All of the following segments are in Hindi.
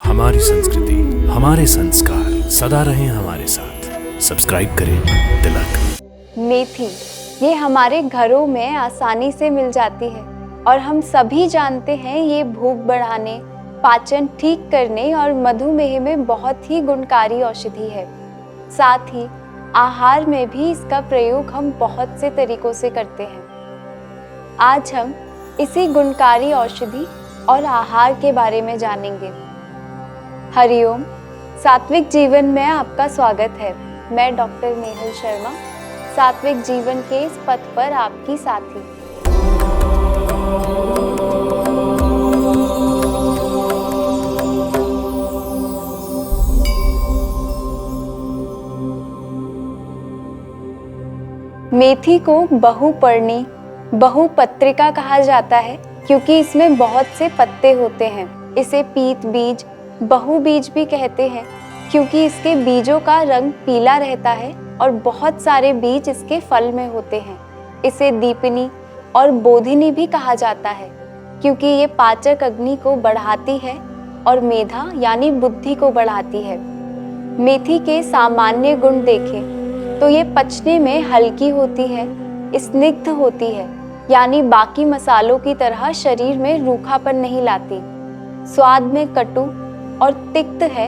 हमारी संस्कृति, हमारे संस्कार सदा रहें हमारे साथ। सब्सक्राइब करें तिलक। मेथी ये हमारे घरों में आसानी से मिल जाती है और हम सभी जानते हैं ये भूख बढ़ाने, पाचन ठीक करने और मधुमेह में बहुत ही गुणकारी औषधि है। साथ ही आहार में भी इसका प्रयोग हम बहुत से तरीकों से करते हैं। आज हम इसी गुणकारी औषधि और आहार के बारे में जानेंगे। हरिओम, सात्विक जीवन में आपका स्वागत है। मैं डॉक्टर नेहल शर्मा, सात्विक जीवन के इस पथ पर आपकी साथी। मेथी को बहुपर्णी, बहुपत्रिका कहा जाता है क्योंकि इसमें बहुत से पत्ते होते हैं। इसे पीत बीज, बहुबीज भी कहते हैं क्योंकि इसके बीजों का रंग पीला रहता है और बहुत सारे बीज इसके फल में होते हैं। इसे दीपिनी और बोधिनी भी कहा जाता है क्योंकि ये पाचक अग्नि को बढ़ाती है और मेधा यानी बुद्धि को बढ़ाती है। मेथी के सामान्य गुण देखें तो ये पचने में हल्की होती है, स्निग्ध होती है यानी बाकी मसालों की तरह शरीर में रूखापन नहीं लाती। स्वाद में कटु और तिक्त है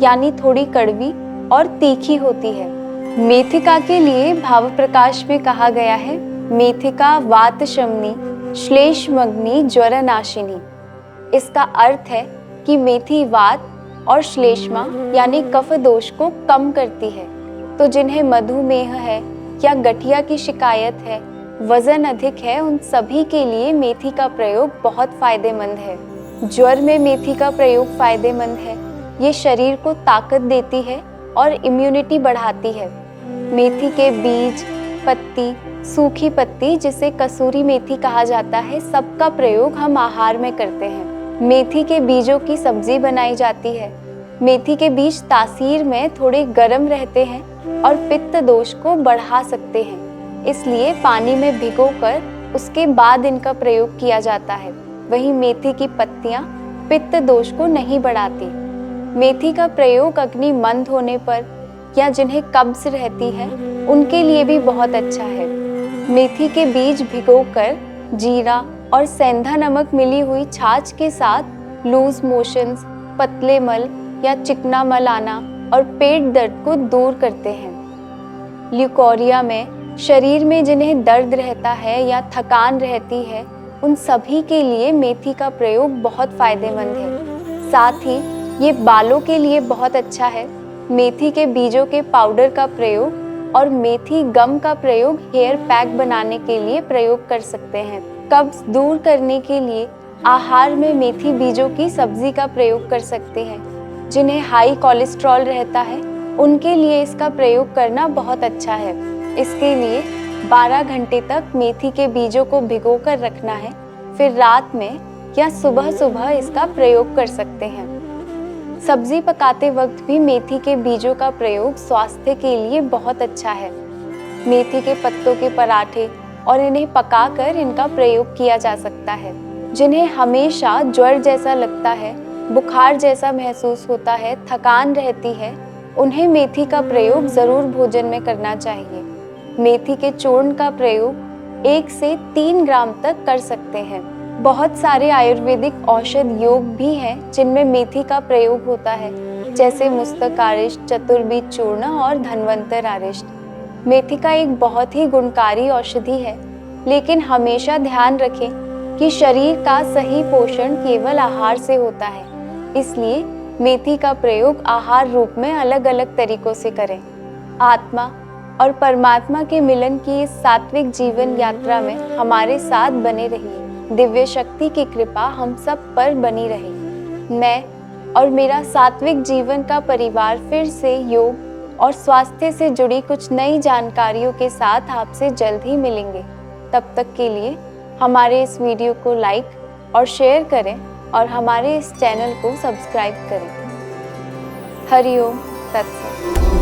यानी थोड़ी कड़वी और तीखी होती है। मेथिका के लिए भाव प्रकाश में कहा गया है, मेथिका वात शमनी श्लेष्मग्नि ज्वर नाशिनी। इसका अर्थ है कि मेथी वात और श्लेष्मा यानी कफ दोष को कम करती है। तो जिन्हें मधुमेह है या गठिया की शिकायत है, वजन अधिक है, उन सभी के लिए मेथी का प्रयोग बहुत फायदेमंद है। ज्वर में मेथी का प्रयोग फायदेमंद है। ये शरीर को ताकत देती है और इम्यूनिटी बढ़ाती है। मेथी के बीज, पत्ती, सूखी पत्ती जिसे कसूरी मेथी कहा जाता है, सबका प्रयोग हम आहार में करते हैं। मेथी के बीजों की सब्जी बनाई जाती है। मेथी के बीज तासीर में थोड़े गर्म रहते हैं और पित्त दोष को बढ़ा सकते हैं, इसलिए पानी में भिगोकर उसके बाद इनका प्रयोग किया जाता है। वहीं मेथी की पत्तियां पित्त दोष को नहीं बढ़ाती। मेथी का प्रयोग अग्नि मंद होने पर या जिन्हें कब्ज रहती है उनके लिए भी बहुत अच्छा है। मेथी के बीज भिगोकर जीरा और सेंधा नमक मिली हुई छाछ के साथ लूज मोशंस, पतले मल या चिकना मल आना और पेट दर्द को दूर करते हैं। ल्यूकोरिया में शरीर में जिन्हें दर्द रहता है या थकान रहती है, उन सभी के लिए मेथी का प्रयोग बहुत फायदेमंद है। साथ ही ये बालों के लिए बहुत अच्छा है। मेथी के बीजों के पाउडर का प्रयोग और मेथी गम का प्रयोग हेयर पैक बनाने के लिए प्रयोग कर सकते हैं। कब्ज दूर करने के लिए आहार में मेथी बीजों की सब्जी का प्रयोग कर सकते हैं। जिन्हें हाई कोलेस्ट्रॉल रहता है उनके लिए इसका प्रयोग करना बहुत अच्छा है। इसके लिए 12 घंटे तक मेथी के बीजों को भिगोकर रखना है, फिर रात में या सुबह सुबह इसका प्रयोग कर सकते हैं। सब्जी पकाते वक्त भी मेथी के बीजों का प्रयोग स्वास्थ्य के लिए बहुत अच्छा है। मेथी के पत्तों के पराठे और इन्हें पकाकर इनका प्रयोग किया जा सकता है। जिन्हें हमेशा ज्वर जैसा लगता है, बुखार जैसा महसूस होता है, थकान रहती है, उन्हें मेथी का प्रयोग जरूर भोजन में करना चाहिए। मेथी के चूर्ण का प्रयोग 1 से 3 ग्राम तक कर सकते हैं। बहुत सारे आयुर्वेदिक औषध योग भी हैं जिनमें मेथी का प्रयोग होता है, जैसे मुस्तक आरिष्ट, चतुर्बीज चूर्ण और धन्वंतर आरिष्ट। मेथी का एक बहुत ही गुणकारी औषधि है, लेकिन हमेशा ध्यान रखें कि शरीर का सही पोषण केवल आहार से होता है। इसलिए मेथी का प्रयोग आहार रूप में अलग अलग तरीकों से करें। आत्मा और परमात्मा के मिलन की इस सात्विक जीवन यात्रा में हमारे साथ बने रहिए। दिव्य शक्ति की कृपा हम सब पर बनी रहे। मैं और मेरा सात्विक जीवन का परिवार फिर से योग और स्वास्थ्य से जुड़ी कुछ नई जानकारियों के साथ आपसे जल्द ही मिलेंगे। तब तक के लिए हमारे इस वीडियो को लाइक और शेयर करें और हमारे इस चैनल को सब्सक्राइब करें। हरिओम तत्सत।